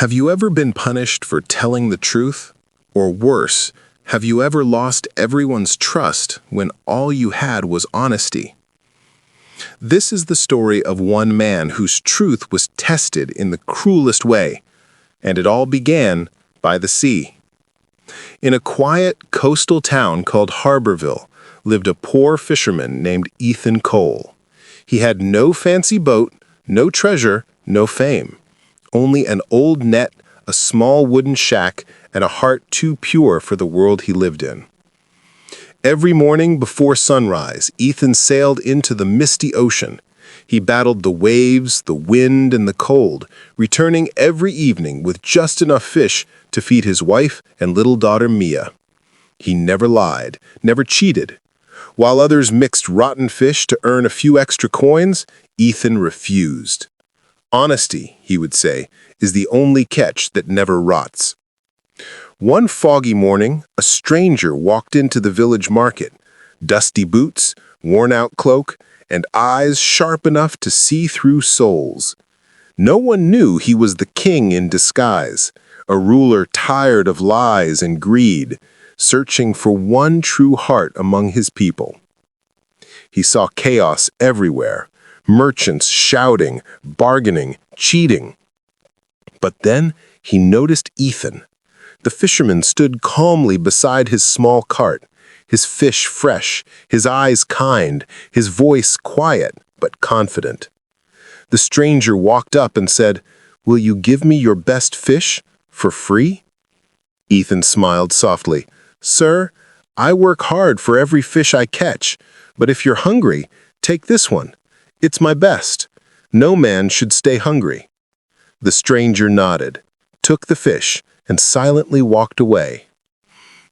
Have you ever been punished for telling the truth? Or worse, have you ever lost everyone's trust when all you had was honesty? This is the story of one man whose truth was tested in the cruelest way, and it all began by the sea. In a quiet coastal town called Harborville lived a poor fisherman named Ethan Cole. He had no fancy boat, no treasure, no fame. Only an old net, a small wooden shack, and a heart too pure for the world he lived in. Every morning before sunrise, Ethan sailed into the misty ocean. He battled the waves, the wind, and the cold, returning every evening with just enough fish to feed his wife and little daughter Mia. He never lied, never cheated. While others mixed rotten fish to earn a few extra coins, Ethan refused. Honesty, he would say, is the only catch that never rots. One foggy morning, a stranger walked into the village market. Dusty boots, worn-out cloak, and eyes sharp enough to see through souls. No one knew he was the king in disguise, a ruler tired of lies and greed, searching for one true heart among his people. He saw chaos everywhere. Merchants shouting, bargaining, cheating. But then he noticed Ethan. The fisherman stood calmly beside his small cart, his fish fresh, his eyes kind, his voice quiet but confident. The stranger walked up and said, "Will you give me your best fish for free?" Ethan smiled softly. "Sir, I work hard for every fish I catch, but if you're hungry, take this one. It's my best. No man should stay hungry." The stranger nodded, took the fish, and silently walked away.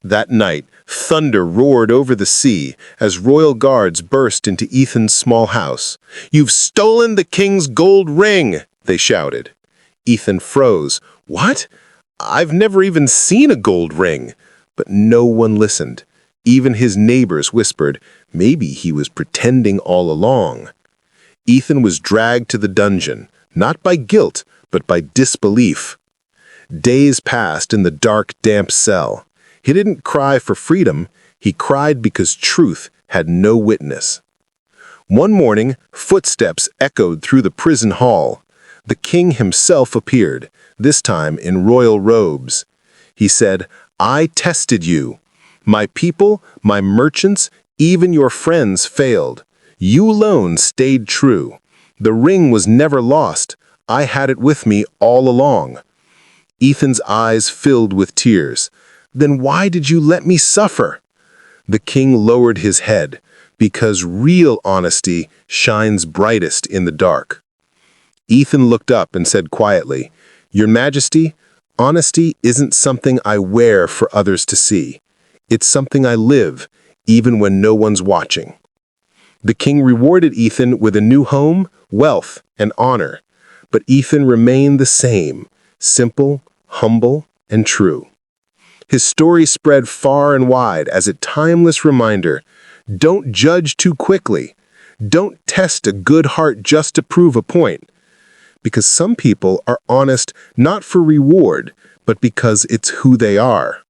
That night, thunder roared over the sea as royal guards burst into Ethan's small house. "You've stolen the king's gold ring!" they shouted. Ethan froze. "What? I've never even seen a gold ring." But no one listened. Even his neighbors whispered, maybe he was pretending all along. Ethan was dragged to the dungeon, not by guilt, but by disbelief. Days passed in the dark, damp cell. He didn't cry for freedom, he cried because truth had no witness. One morning, footsteps echoed through the prison hall. The king himself appeared, this time in royal robes. He said, "I tested you. My people, my merchants, even your friends failed. You alone stayed true. The ring was never lost. I had it with me all along." Ethan's eyes filled with tears. "Then why did you let me suffer?" The king lowered his head, because real honesty shines brightest in the dark. Ethan looked up and said quietly, "Your Majesty, honesty isn't something I wear for others to see. It's something I live, even when no one's watching." The king rewarded Ethan with a new home, wealth, and honor. But Ethan remained the same, simple, humble, and true. His story spread far and wide as a timeless reminder. Don't judge too quickly. Don't test a good heart just to prove a point. Because some people are honest not for reward, but because it's who they are.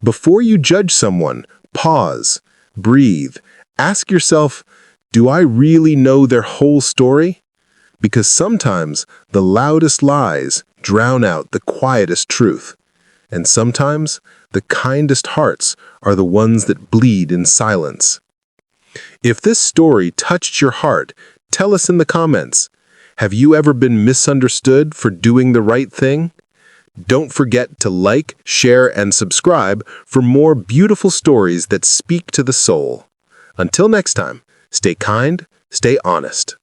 Before you judge someone, pause, breathe. Ask yourself, do I really know their whole story? Because sometimes the loudest lies drown out the quietest truth. And sometimes the kindest hearts are the ones that bleed in silence. If this story touched your heart, tell us in the comments. Have you ever been misunderstood for doing the right thing? Don't forget to like, share, and subscribe for more beautiful stories that speak to the soul. Until next time, stay kind, stay honest.